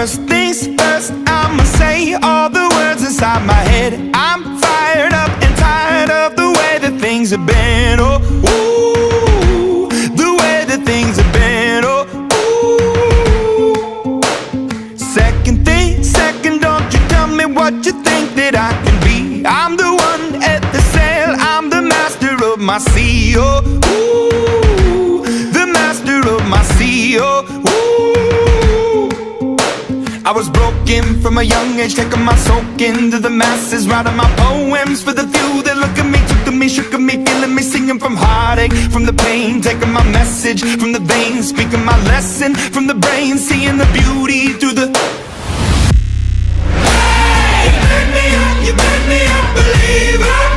First things first, I'ma say all the words inside my head. I'm fired up and tired of the way that things have been. Oh, ooh, the way that things have been. Oh, ooh. Second thing, second, don't you tell me what you think that I can be. I'm the one at the sail, I'm the master of my sea. Oh, ooh, the master of my sea. Oh, ooh. I was broken from a young age, taking my soak into the masses, writing my poems for the few that look at me, took to me, shook at me, feeling me, singing from heartache, from the pain, taking my message from the veins, speaking my lesson from the brain, seeing the beauty through the... Hey, you made me up believer.